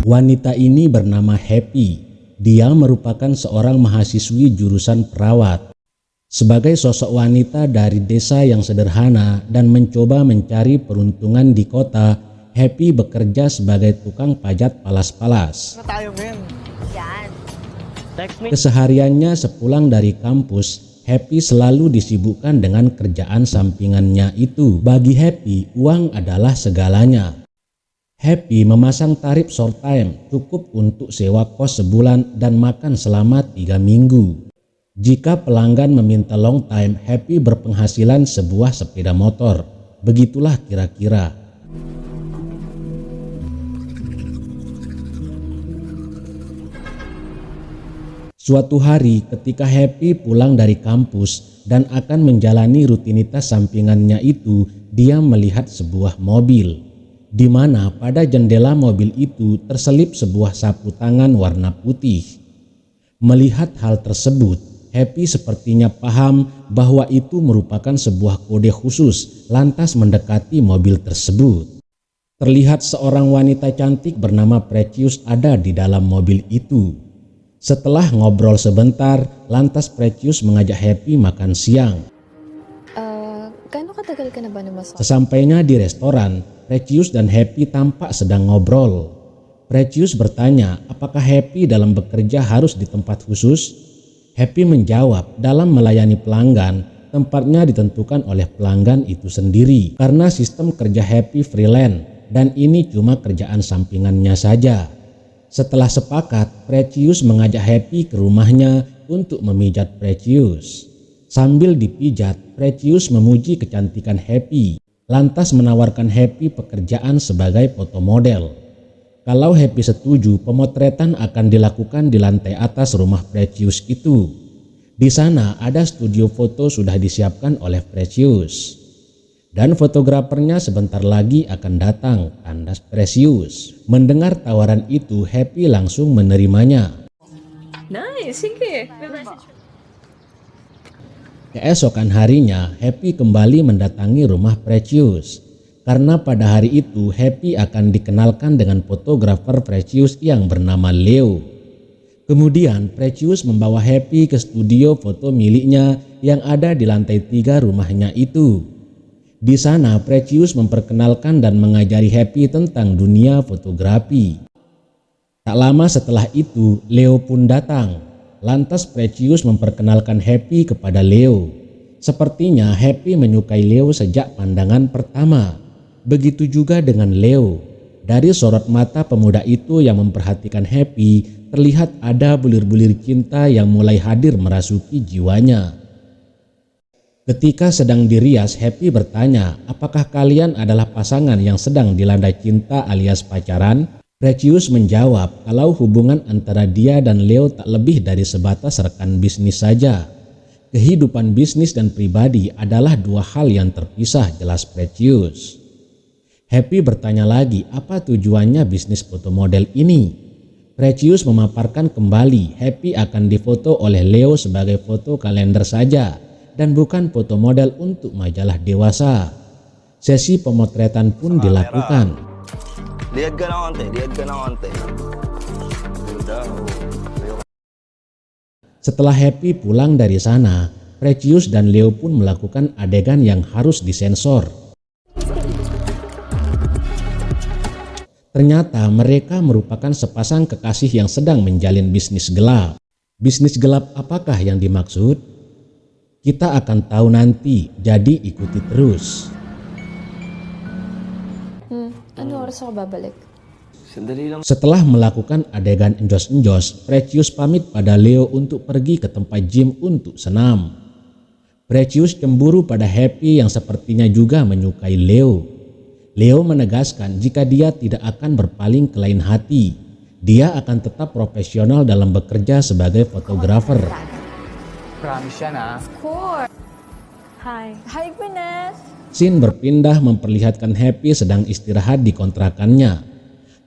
Wanita ini bernama Happy. Dia merupakan seorang mahasiswi jurusan perawat. Sebagai sosok wanita dari desa yang sederhana dan mencoba mencari peruntungan di kota, Happy bekerja sebagai tukang pajat palas-palas. Kesehariannya sepulang dari kampus, Happy selalu disibukkan dengan kerjaan sampingannya itu. Bagi Happy, uang adalah segalanya. Happy memasang tarif short time cukup untuk sewa kos sebulan dan makan selama 3 minggu. Jika pelanggan meminta long time, Happy berpenghasilan sebuah sepeda motor. Begitulah kira-kira. Suatu hari ketika Happy pulang dari kampus dan akan menjalani rutinitas sampingannya itu, dia melihat sebuah mobil, di mana pada jendela mobil itu terselip sebuah sapu tangan warna putih. Melihat hal tersebut, Happy sepertinya paham bahwa itu merupakan sebuah kode khusus, lantas mendekati mobil tersebut. Terlihat seorang wanita cantik bernama Precious ada di dalam mobil itu. Setelah ngobrol sebentar, lantas Precious mengajak Happy makan siang. Gaano katagal ka na ba namasok? Sesampainya di restoran, Precious dan Happy tampak sedang ngobrol. Precious bertanya apakah Happy dalam bekerja harus di tempat khusus. Happy menjawab dalam melayani pelanggan, tempatnya ditentukan oleh pelanggan itu sendiri karena sistem kerja Happy freelance dan ini cuma kerjaan sampingannya saja. Setelah sepakat, Precious mengajak Happy ke rumahnya untuk memijat Precious. Sambil dipijat, Precious memuji kecantikan Happy, lantas menawarkan Happy pekerjaan sebagai foto model. Kalau Happy setuju, pemotretan akan dilakukan di lantai atas rumah Precious itu. Di sana ada studio foto sudah disiapkan oleh Precious. Dan fotografernya sebentar lagi akan datang, kandas Precious. Mendengar tawaran itu, Happy langsung menerimanya. Nice, sige. Keesokan harinya, Happy kembali mendatangi rumah Precious. Karena pada hari itu Happy akan dikenalkan dengan fotografer Precious yang bernama Leo. Kemudian Precious membawa Happy ke studio foto miliknya yang ada di lantai 3 rumahnya itu. Di sana Precious memperkenalkan dan mengajari Happy tentang dunia fotografi. Tak lama setelah itu Leo pun datang. Lantas Precious memperkenalkan Happy kepada Leo. Sepertinya Happy menyukai Leo sejak pandangan pertama. Begitu juga dengan Leo. Dari sorot mata pemuda itu yang memperhatikan Happy, terlihat ada bulir-bulir cinta yang mulai hadir merasuki jiwanya. Ketika sedang dirias, Happy bertanya, apakah kalian adalah pasangan yang sedang dilanda cinta alias pacaran? Precious menjawab kalau hubungan antara dia dan Leo tak lebih dari sebatas rekan bisnis saja. Kehidupan bisnis dan pribadi adalah dua hal yang terpisah, jelas Precious. Happy bertanya lagi apa tujuannya bisnis foto model ini. Precious memaparkan kembali Happy akan difoto oleh Leo sebagai foto kalender saja dan bukan foto model untuk majalah dewasa. Sesi pemotretan pun dilakukan. Lihat ka ng onte. Setelah Happy pulang dari sana, Precious dan Leo pun melakukan adegan yang harus disensor. Ternyata mereka merupakan sepasang kekasih yang sedang menjalin bisnis gelap. Bisnis gelap apakah yang dimaksud? Kita akan tahu nanti, jadi ikuti terus. Ano oras ako babalik? Sandali lang. Setelah melakukan adegan enjos-enjos, Precious pamit pada Leo untuk pergi ke tempat gym untuk senam. Precious cemburu pada Happy yang sepertinya juga menyukai Leo. Leo menegaskan jika dia tidak akan berpaling ke lain hati. Dia akan tetap profesional dalam bekerja sebagai fotografer. Promise yan ah. Hi. Hi, Gwyneth. Scene berpindah memperlihatkan Happy sedang istirahat di kontrakannya.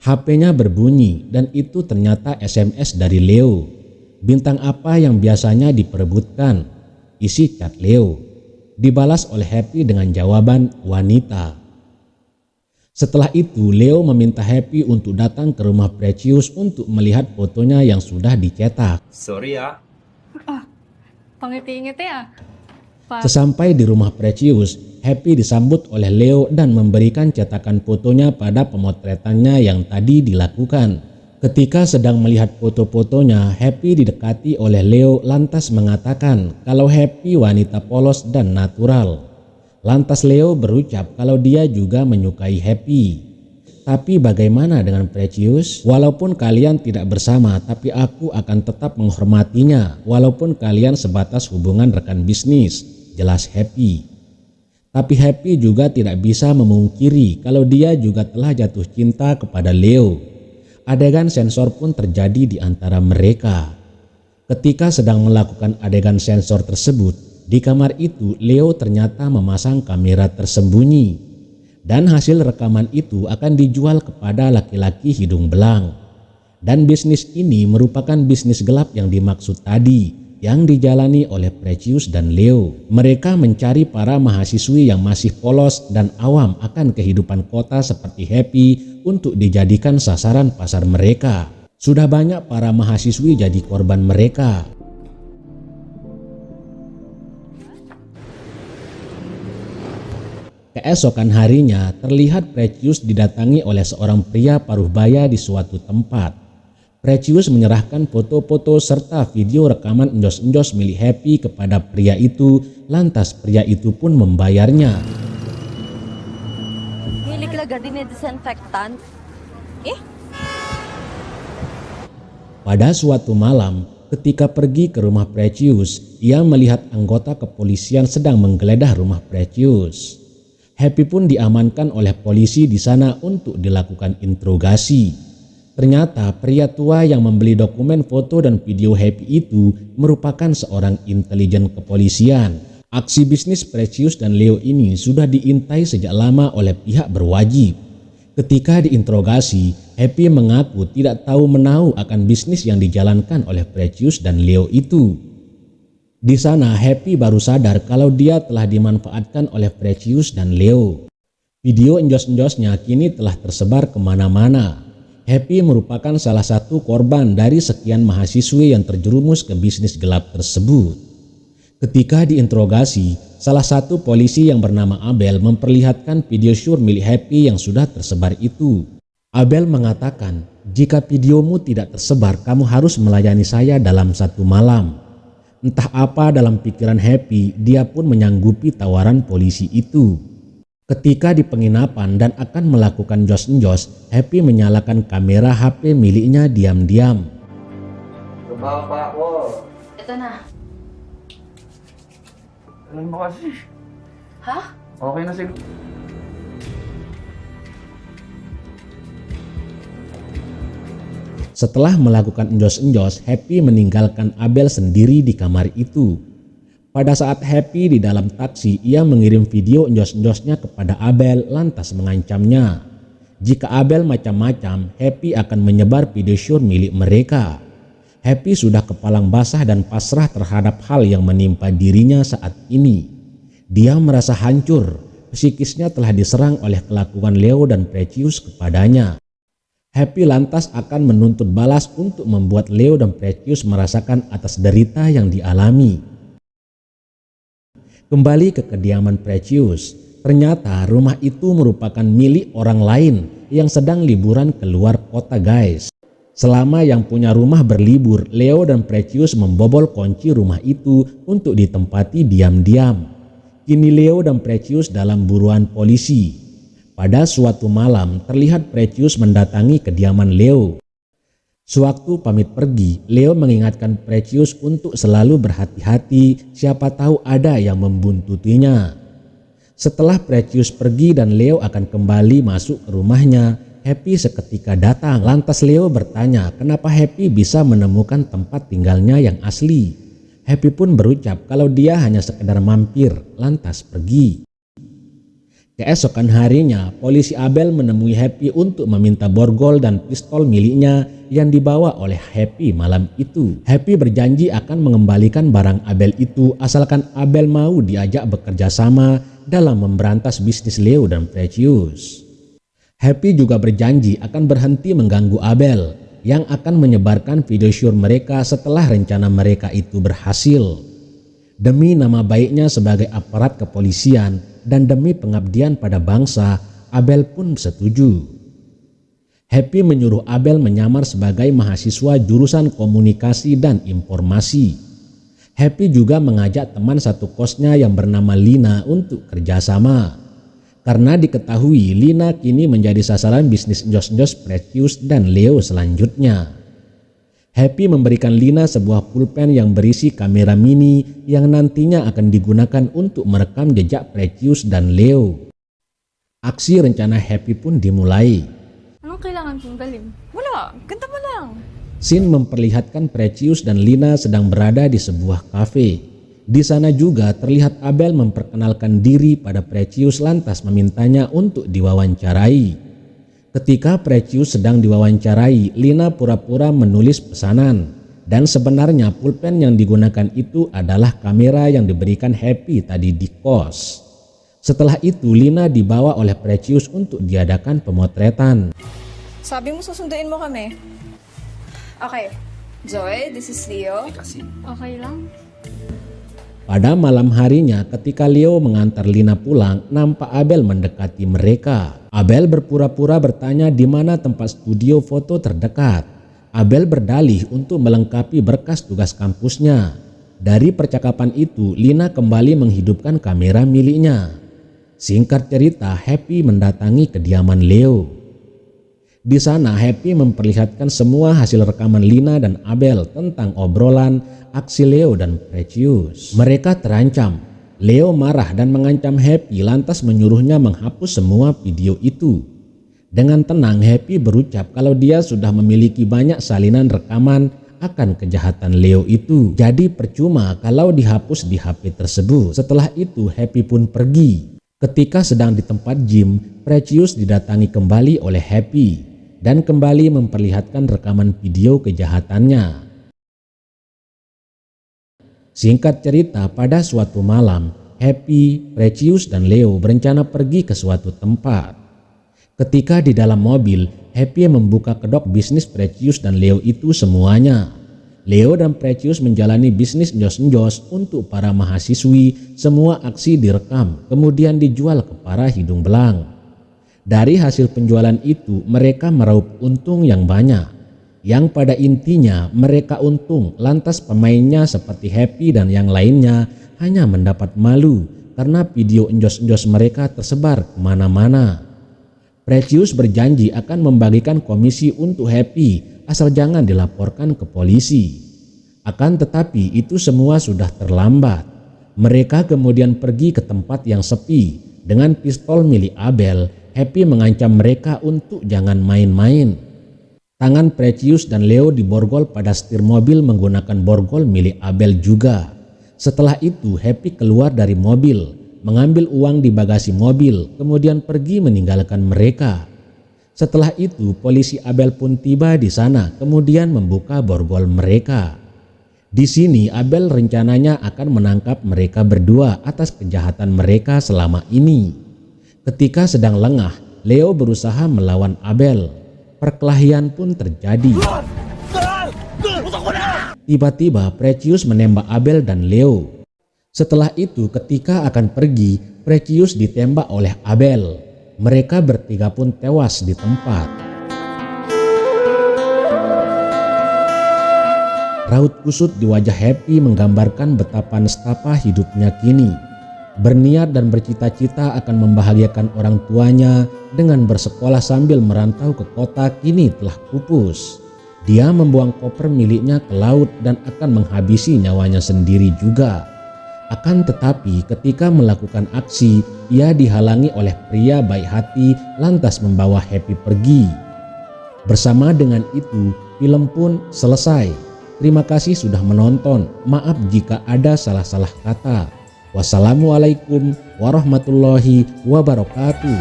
HP-nya berbunyi dan itu ternyata SMS dari Leo. Bintang apa yang biasanya diperebutkan? Isi chat Leo. Dibalas oleh Happy dengan jawaban wanita. Setelah itu, Leo meminta Happy untuk datang ke rumah Precious untuk melihat fotonya yang sudah dicetak. Sorry ya. Pangiti-ngiti ya? Sesampai di rumah Precious, Happy disambut oleh Leo dan memberikan cetakan fotonya pada pemotretannya yang tadi dilakukan. Ketika sedang melihat foto-fotonya, Happy didekati oleh Leo lantas mengatakan kalau Happy wanita polos dan natural. Lantas Leo berucap kalau dia juga menyukai Happy. Tapi bagaimana dengan Precious? Walaupun kalian tidak bersama, tapi aku akan tetap menghormatinya walaupun kalian sebatas hubungan rekan bisnis, jelas Happy. Tapi Happy juga tidak bisa memungkiri kalau dia juga telah jatuh cinta kepada Leo. Adegan sensor pun terjadi di antara mereka. Ketika sedang melakukan adegan sensor tersebut, di kamar itu Leo ternyata memasang kamera tersembunyi. Dan hasil rekaman itu akan dijual kepada laki-laki hidung belang. Dan bisnis ini merupakan bisnis gelap yang dimaksud tadi, yang dijalani oleh Precious dan Leo. Mereka mencari para mahasiswi yang masih polos dan awam akan kehidupan kota seperti Happy untuk dijadikan sasaran pasar mereka. Sudah banyak para mahasiswi jadi korban mereka. Keesokan harinya terlihat Precious didatangi oleh seorang pria paruh baya di suatu tempat. Precious menyerahkan foto-foto serta video rekaman enjos-enjos milik Happy kepada pria itu, lantas pria itu pun membayarnya. Hilig lagad din disinfektan. Pada suatu malam, ketika pergi ke rumah Precious, ia melihat anggota kepolisian sedang menggeledah rumah Precious. Happy pun diamankan oleh polisi di sana untuk dilakukan interogasi. Ternyata pria tua yang membeli dokumen foto dan video Happy itu merupakan seorang intelijen kepolisian. Aksi bisnis Precious dan Leo ini sudah diintai sejak lama oleh pihak berwajib. Ketika diinterogasi, Happy mengaku tidak tahu menahu akan bisnis yang dijalankan oleh Precious dan Leo itu. Di sana Happy baru sadar kalau dia telah dimanfaatkan oleh Precious dan Leo. Video enjos-enjosnya kini telah tersebar kemana-mana. Happy merupakan salah satu korban dari sekian mahasiswi yang terjerumus ke bisnis gelap tersebut. Ketika diinterogasi, salah satu polisi yang bernama Abel memperlihatkan video syur milik Happy yang sudah tersebar itu. Abel mengatakan, jika videomu tidak tersebar, kamu harus melayani saya dalam 1 malam. Entah apa dalam pikiran Happy, dia pun menyanggupi tawaran polisi itu. Ketika di penginapan dan akan melakukan jos-njos, Happy menyalakan kamera HP miliknya diam-diam. Coba Pak, wow. Ito na. Alam mo kasi. Hah? Okay na siguro. Setelah melakukan enjos-enjos, Happy meninggalkan Abel sendiri di kamar itu. Pada saat Happy di dalam taksi, ia mengirim video enjos-enjosnya kepada Abel lantas mengancamnya. Jika Abel macam-macam, Happy akan menyebar video syur milik mereka. Happy sudah kepalang basah dan pasrah terhadap hal yang menimpa dirinya saat ini. Dia merasa hancur, psikisnya telah diserang oleh kelakuan Leo dan Precious kepadanya. Happy lantas akan menuntut balas untuk membuat Leo dan Precious merasakan atas derita yang dialami. Kembali ke kediaman Precious, ternyata rumah itu merupakan milik orang lain yang sedang liburan keluar kota guys. Selama yang punya rumah berlibur, Leo dan Precious membobol kunci rumah itu untuk ditempati diam-diam. Kini Leo dan Precious dalam buruan polisi. Pada suatu malam terlihat Precious mendatangi kediaman Leo. Sewaktu pamit pergi, Leo mengingatkan Precious untuk selalu berhati-hati, siapa tahu ada yang membuntutinya. Setelah Precious pergi dan Leo akan kembali masuk ke rumahnya, Happy seketika datang. Lantas Leo bertanya kenapa Happy bisa menemukan tempat tinggalnya yang asli. Happy pun berucap kalau dia hanya sekedar mampir, lantas pergi. Keesokan harinya, polisi Abel menemui Happy untuk meminta borgol dan pistol miliknya yang dibawa oleh Happy malam itu. Happy berjanji akan mengembalikan barang Abel itu asalkan Abel mau diajak bekerja sama dalam memberantas bisnis Leo dan Precious. Happy juga berjanji akan berhenti mengganggu Abel yang akan menyebarkan video syur mereka setelah rencana mereka itu berhasil. Demi nama baiknya sebagai aparat kepolisian dan demi pengabdian pada bangsa, Abel pun setuju. Happy menyuruh Abel menyamar sebagai mahasiswa jurusan komunikasi dan informasi. Happy juga mengajak teman satu kosnya yang bernama Lina untuk kerjasama. Karena diketahui Lina kini menjadi sasaran bisnis njos-njos Precious dan Leo selanjutnya. Happy memberikan Lina sebuah pulpen yang berisi kamera mini yang nantinya akan digunakan untuk merekam jejak Precious dan Leo. Aksi rencana Happy pun dimulai. Anong kailangan kong dalhin? Wala, ganda mo lang. Scene memperlihatkan Precious dan Lina sedang berada di sebuah kafe. Di sana juga terlihat Abel memperkenalkan diri pada Precious lantas memintanya untuk diwawancarai. Ketika Precious sedang diwawancarai, Lina pura-pura menulis pesanan. Dan sebenarnya pulpen yang digunakan itu adalah kamera yang diberikan Happy tadi di kos. Setelah itu Lina dibawa oleh Precious untuk diadakan pemotretan. Sabi mo susunduin mo kami. Okay. Zoe, this is Leo. Okay lang. Pada malam harinya ketika Leo mengantar Lina pulang, nampak Abel mendekati mereka. Abel berpura-pura bertanya di mana tempat studio foto terdekat. Abel berdalih untuk melengkapi berkas tugas kampusnya. Dari percakapan itu, Lina kembali menghidupkan kamera miliknya. Singkat cerita, Happy mendatangi kediaman Leo. Di sana Happy memperlihatkan semua hasil rekaman Lina dan Abel tentang obrolan, aksi Leo dan Precious. Mereka terancam. Leo marah dan mengancam Happy lantas menyuruhnya menghapus semua video itu. Dengan tenang Happy berucap kalau dia sudah memiliki banyak salinan rekaman akan kejahatan Leo itu. Jadi percuma kalau dihapus di HP tersebut. Setelah itu Happy pun pergi. Ketika sedang di tempat gym, Precious didatangi kembali oleh Happy dan kembali memperlihatkan rekaman video kejahatannya. Singkat cerita, pada suatu malam, Happy, Precious dan Leo berencana pergi ke suatu tempat. Ketika di dalam mobil, Happy membuka kedok bisnis Precious dan Leo itu semuanya. Leo dan Precious menjalani bisnis njos-njos untuk para mahasiswi. Semua aksi direkam, kemudian dijual ke para hidung belang. Dari hasil penjualan itu mereka meraup untung yang banyak. Yang pada intinya mereka untung, lantas pemainnya seperti Happy dan yang lainnya hanya mendapat malu karena video njos-njos mereka tersebar kemana-mana. Precious berjanji akan membagikan komisi untuk Happy asal jangan dilaporkan ke polisi. Akan tetapi itu semua sudah terlambat. Mereka kemudian pergi ke tempat yang sepi. Dengan pistol milik Abel, Happy mengancam mereka untuk jangan main-main. Tangan Precious dan Leo diborgol pada setir mobil menggunakan borgol milik Abel juga. Setelah itu Happy keluar dari mobil, mengambil uang di bagasi mobil, kemudian pergi meninggalkan mereka. Setelah itu polisi Abel pun tiba di sana, kemudian membuka borgol mereka. Di sini Abel rencananya akan menangkap mereka berdua atas kejahatan mereka selama ini. Ketika sedang lengah, Leo berusaha melawan Abel. Perkelahian pun terjadi. Tiba-tiba Precious menembak Abel dan Leo. Setelah itu ketika akan pergi, Precious ditembak oleh Abel. Mereka bertiga pun tewas di tempat. Raut kusut di wajah Happy menggambarkan betapa nestapa hidupnya kini. Berniat dan bercita-cita akan membahagiakan orang tuanya dengan bersekolah sambil merantau ke kota kini telah pupus. Dia membuang koper miliknya ke laut dan akan menghabisi nyawanya sendiri juga. Akan tetapi ketika melakukan aksi, ia dihalangi oleh pria baik hati lantas membawa Happy pergi. Bersama dengan itu, film pun selesai. Terima kasih sudah menonton. Maaf jika ada salah-salah kata. Wassalamualaikum warahmatullahi wabarakatuh.